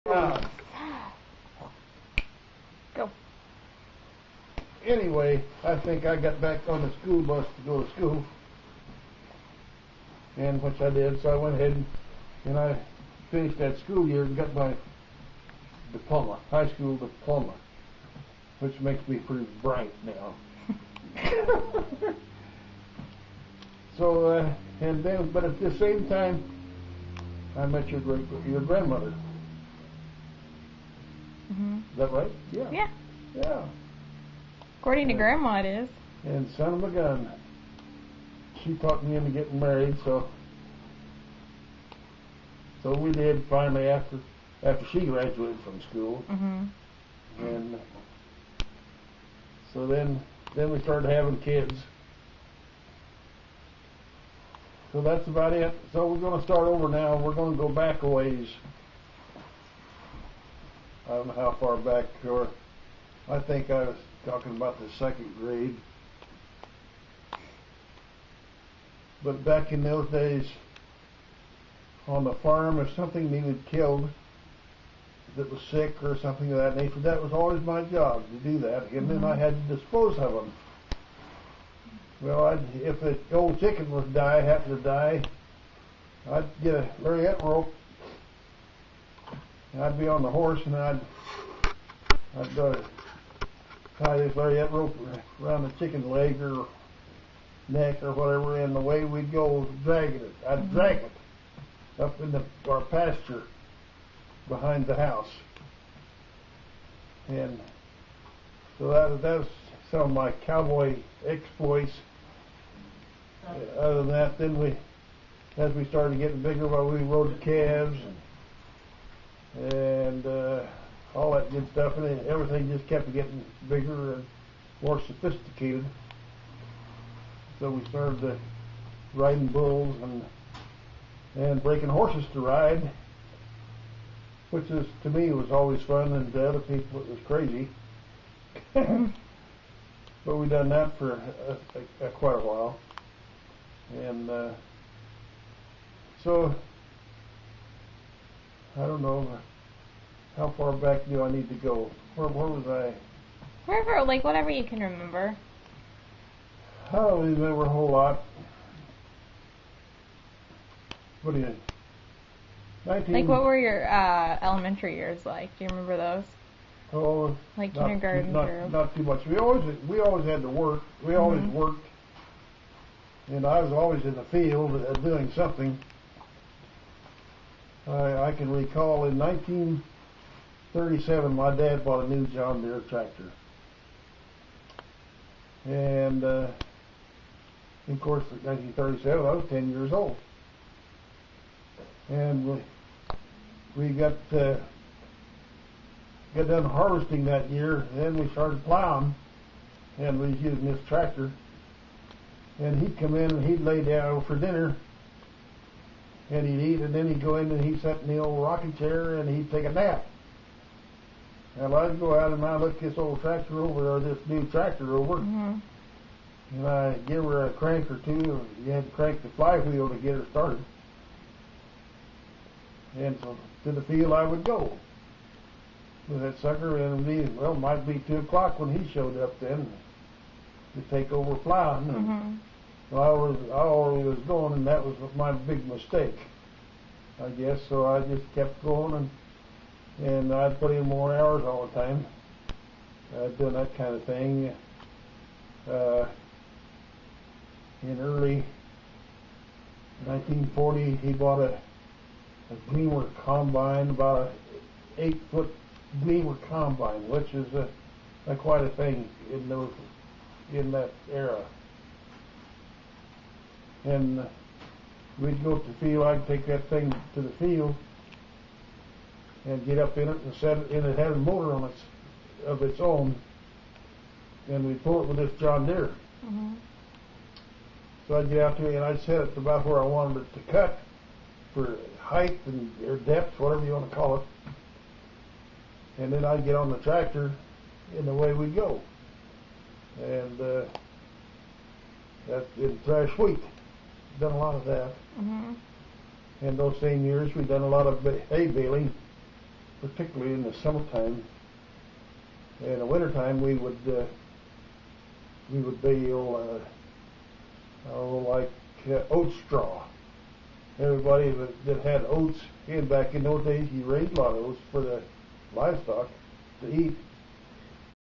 Uh, Go. anyway, I think I got back on the school bus to go to school, and which I did. So I went ahead and I finished that school year and got my diploma, high school diploma, which makes me pretty bright now. So, and then, but at the same time, I met your grandmother. Is that right? Yeah. Yeah. Yeah. According to Grandma, it is. And son of a gun, she talked me into getting married, so we did finally after she graduated from school. And so then we started having kids. So that's about it. So we're going to start over now. We're going to go back a ways. I don't know how far back, or I think I was talking about the second grade. But back in those days, on the farm, if something needed killed that was sick or something of that nature, that was always my job to do that, and then I had to dispose of them. Well, if the old chicken happened to die, I'd get a lariat rope, and I'd be on the horse, and I'd tie this lariat rope around the chicken's leg or neck or whatever, and away we'd go dragging it. I'd drag it up in our pasture behind the house. And so that was some of my cowboy exploits. Other than that, then as we started getting bigger, we rode the calves and all that good stuff, and everything just kept getting bigger and more sophisticated. So we started riding bulls and breaking horses to ride, which is, to me, was always fun, and to other people it was crazy. But we done that for quite a while. And so, I don't know, how far back do I need to go? Where was I? Wherever, like, whatever you can remember. I don't remember a whole lot. What do you think? Like, what were your elementary years like? Do you remember those? Oh, like kindergarten through? Not too much. We always had to work. We always worked. And I was always in the field doing something. I can recall in 1937, my dad bought a new John Deere tractor. And, of course, in 1937, I was 10 years old. And we got done harvesting that year, and then we started plowing, and we was using this tractor. And he'd come in and he'd lay down for dinner, and he'd eat, and then he'd go in and he'd sit in the old rocking chair and he'd take a nap. And I'd go out and I'd look this old tractor over, or this new tractor over, and I'd give her a crank or two. You had to crank the flywheel to get her started. And so to the field I would go with that sucker, and it might be 2 o'clock when he showed up then to take over plowing. And I already was going, and that was my big mistake, I guess. So I just kept going, and I'd put in more hours all the time, doing that kind of thing. In early 1940, he bought a Gleamer combine, about an 8-foot Gleamer combine, which is quite a thing in that era. And we'd go to the field. I'd take that thing to the field and get up in it and set it, and it had a motor on of its own, and we'd pull it with this John Deere. So I'd get out there and I'd set it about where I wanted it to cut for height or depth, whatever you want to call it. And then I'd get on the tractor, and away we'd go. And that's in thrash wheat. Done a lot of that. And those same years, we'd done a lot of hay baling particularly in the summertime. In the wintertime, we would bale oat straw. Everybody that had oats, and back in those days, you raised a lot of oats for the livestock to eat.